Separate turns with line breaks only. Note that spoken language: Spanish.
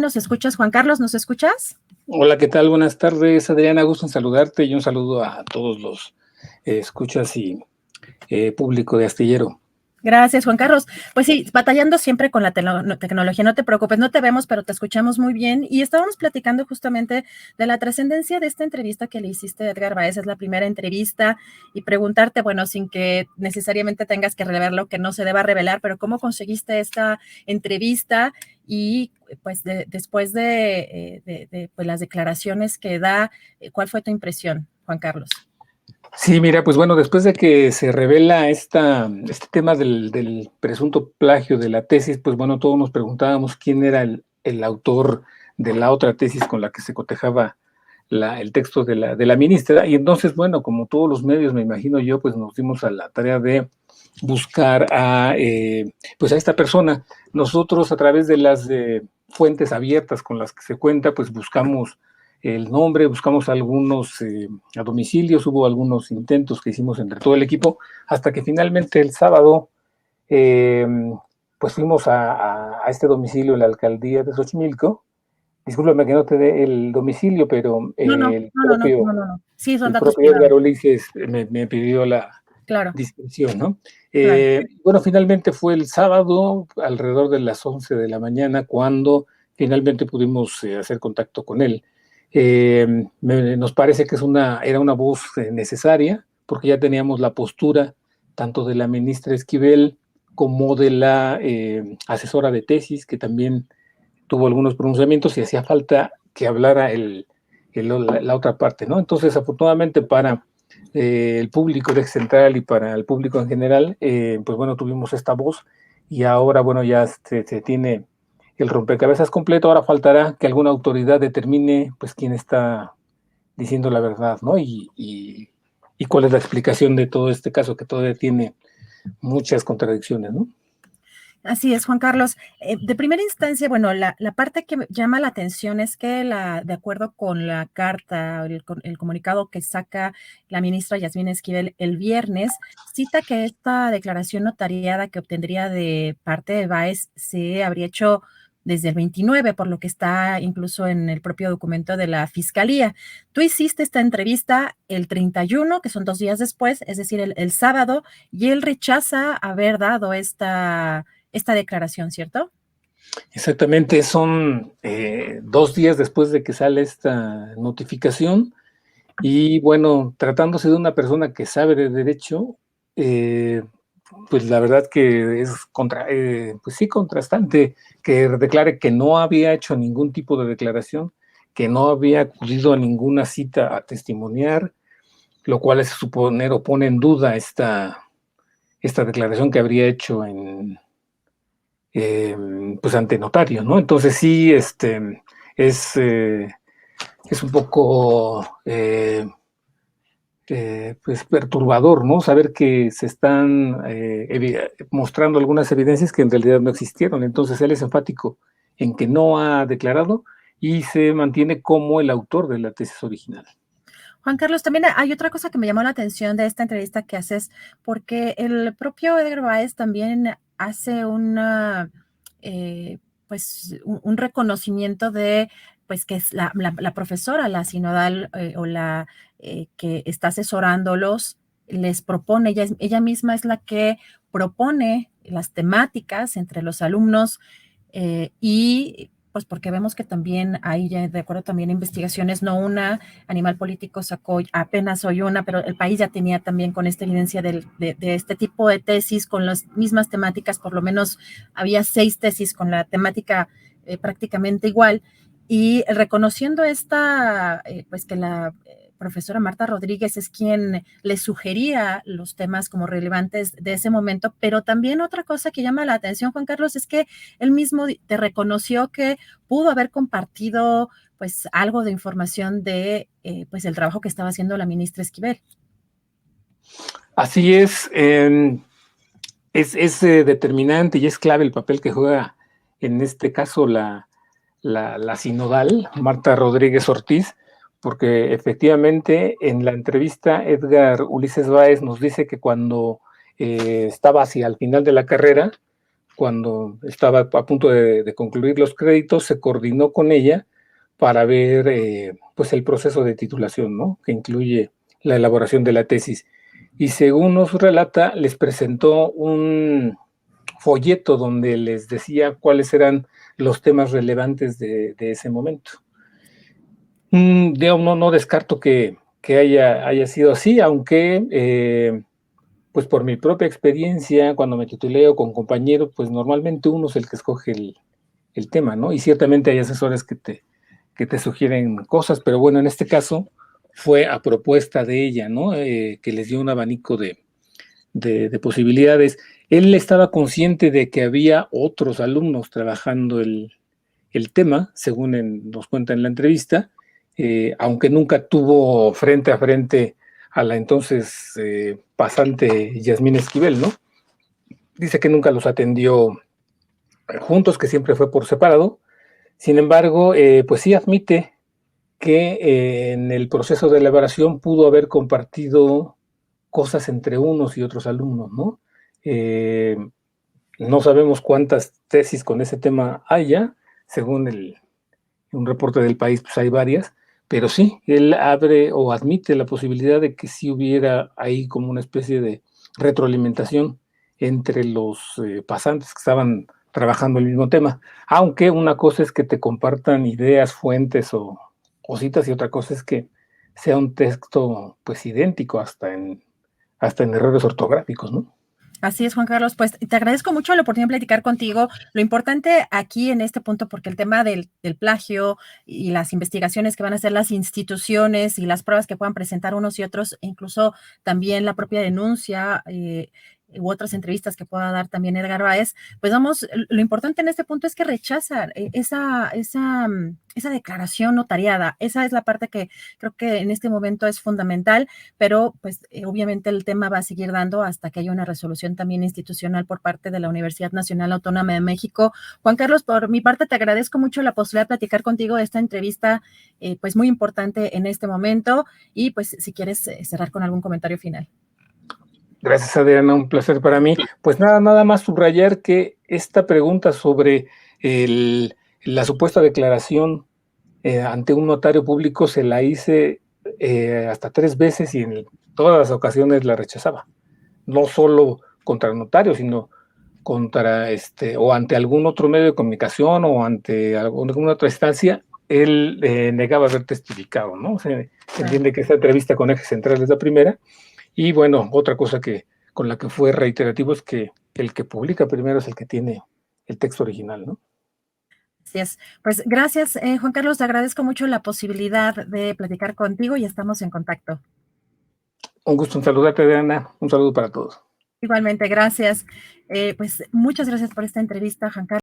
¿Nos escuchas, Juan Carlos? ¿Nos escuchas?
Hola, ¿qué tal? Buenas tardes, Adriana. Gusto en saludarte y un saludo a todos los escuchas y público de Astillero.
Gracias, Juan Carlos. Pues sí, batallando siempre con la tecnología, no te preocupes, no te vemos, pero te escuchamos muy bien. Y estábamos platicando justamente de la trascendencia de esta entrevista que le hiciste a Edgar Báez, es la primera entrevista, y preguntarte, bueno, sin que necesariamente tengas que revelar lo que no se deba revelar, pero ¿cómo conseguiste esta entrevista? Y pues después de pues, las declaraciones que da, ¿cuál fue tu impresión, Juan Carlos?
Sí, mira, pues bueno, después de que se revela este tema del presunto plagio de la tesis, pues bueno, todos nos preguntábamos quién era el autor de la otra tesis con la que se cotejaba el texto de la ministra. Y entonces, bueno, como todos los medios, me imagino yo, pues nos dimos a la tarea de buscar pues a esta persona. Nosotros, a través de las fuentes abiertas con las que se cuenta, pues buscamos el nombre, buscamos algunos a domicilios, hubo algunos intentos que hicimos entre todo el equipo, hasta que finalmente el sábado pues fuimos a este domicilio en la alcaldía de Xochimilco. Discúlpame que no te dé el domicilio, pero
No. Sí, son
el
datos
propio Edgar
privados.
Ulises me pidió la
Claro,
distinción, ¿no?
claro.
Bueno, finalmente fue el sábado, alrededor de las 11 de la mañana, cuando finalmente pudimos hacer contacto con él. Nos parece que era una voz necesaria, porque ya teníamos la postura tanto de la ministra Esquivel como de la asesora de tesis, que también tuvo algunos pronunciamientos y hacía falta que hablara la otra parte, ¿no? Entonces, afortunadamente para el público de Eje Central y para el público en general, pues bueno, tuvimos esta voz y ahora, bueno, ya se tiene el rompecabezas completo. Ahora faltará que alguna autoridad determine, pues, quién está diciendo la verdad, ¿no? Y cuál es la explicación de todo este caso que todavía tiene muchas contradicciones, ¿no?
Así es, Juan Carlos. De primera instancia, bueno, la parte que me llama la atención es que de acuerdo con la carta, el comunicado que saca la ministra Yasmín Esquivel el viernes, cita que esta declaración notariada que obtendría de parte de Báez se habría hecho desde el 29, por lo que está incluso en el propio documento de la Fiscalía. Tú hiciste esta entrevista el 31, que son 2 días después, es decir, el sábado, y él rechaza haber dado esta declaración, ¿cierto?
Exactamente, son 2 días después de que sale esta notificación y bueno, tratándose de una persona que sabe de derecho, eh, pues la verdad que es pues sí, contrastante que declare que no había hecho ningún tipo de declaración, que no había acudido a ninguna cita a testimoniar, lo cual es suponer o pone en duda esta declaración que habría hecho pues ante notario, ¿no? Entonces sí, es, eh, es un poco pues perturbador, ¿no? Saber que se están mostrando algunas evidencias que en realidad no existieron. Entonces él es enfático en que no ha declarado y se mantiene como el autor de la tesis original.
Juan Carlos, también hay otra cosa que me llamó la atención de esta entrevista que haces, porque el propio Edgar Báez también hace eh, pues, un reconocimiento de, pues, que es la profesora, la sinodal o la que está asesorándolos, les propone, ella misma es la que propone las temáticas entre los alumnos y pues porque vemos que también hay, ya de acuerdo también a investigaciones, no una, Animal Político sacó apenas hoy una, pero el país ya tenía también con esta evidencia de este tipo de tesis con las mismas temáticas, por lo menos había 6 tesis con la temática prácticamente igual, y reconociendo pues que la profesora Marta Rodríguez es quien le sugería los temas como relevantes de ese momento, pero también otra cosa que llama la atención, Juan Carlos, es que él mismo te reconoció que pudo haber compartido pues algo de información de pues el trabajo que estaba haciendo la ministra Esquivel.
Así es determinante y es clave el papel que juega en este caso la sinodal, Marta Rodríguez Ortiz, porque efectivamente en la entrevista Edgar Ulises Báez nos dice que cuando estaba hacia el final de la carrera, cuando estaba a punto de concluir los créditos, se coordinó con ella para ver pues el proceso de titulación, ¿no? Que incluye la elaboración de la tesis. Y según nos relata, les presentó un folleto donde les decía cuáles eran los temas relevantes de ese momento. No descarto que haya sido así, aunque pues por mi propia experiencia, cuando me tituleo con compañeros, pues normalmente uno es el que escoge el tema, ¿no? Y ciertamente hay asesores que te sugieren cosas, pero bueno, en este caso fue a propuesta de ella, ¿no? Que les dio un abanico de posibilidades. Él estaba consciente de que había otros alumnos trabajando el tema, según nos cuenta en la entrevista, aunque nunca tuvo frente a frente a la entonces pasante Yasmín Esquivel, ¿no? Dice que nunca los atendió juntos, que siempre fue por separado. Sin embargo, pues sí admite que en el proceso de elaboración pudo haber compartido cosas entre unos y otros alumnos, ¿no? No sabemos cuántas tesis con ese tema haya, según un reporte del país, pues hay varias, pero sí, él abre o admite la posibilidad de que sí hubiera ahí como una especie de retroalimentación entre los pasantes que estaban trabajando el mismo tema, aunque una cosa es que te compartan ideas, fuentes o citas y otra cosa es que sea un texto pues idéntico hasta en errores ortográficos, ¿no?
Así es, Juan Carlos. Pues te agradezco mucho la oportunidad de platicar contigo. Lo importante aquí en este punto, porque el tema del plagio y las investigaciones que van a hacer las instituciones y las pruebas que puedan presentar unos y otros, e incluso también la propia denuncia u otras entrevistas que pueda dar también Edgar Báez, pues vamos, lo importante en este punto es que rechaza esa declaración notariada. Esa es la parte que creo que en este momento es fundamental, pero pues obviamente el tema va a seguir dando hasta que haya una resolución también institucional por parte de la Universidad Nacional Autónoma de México. Juan Carlos, por mi parte te agradezco mucho la posibilidad de platicar contigo esta entrevista pues muy importante en este momento y pues si quieres cerrar con algún comentario final.
Gracias, Adriana, un placer para mí. Pues nada más subrayar que esta pregunta sobre la supuesta declaración ante un notario público se la hice hasta 3 veces y en todas las ocasiones la rechazaba. No solo contra el notario, sino contra o ante algún otro medio de comunicación o ante alguna otra instancia, él negaba haber testificado, ¿no? Se entiende que esta entrevista con Eje Central es la primera. Y bueno, otra cosa con la que fue reiterativo es que el que publica primero es el que tiene el texto original, ¿no?
Así es. Pues gracias, Juan Carlos, te agradezco mucho la posibilidad de platicar contigo y estamos en contacto.
Un gusto en saludarte, Adriana. Un saludo para todos.
Igualmente, gracias. Pues muchas gracias por esta entrevista, Juan Carlos.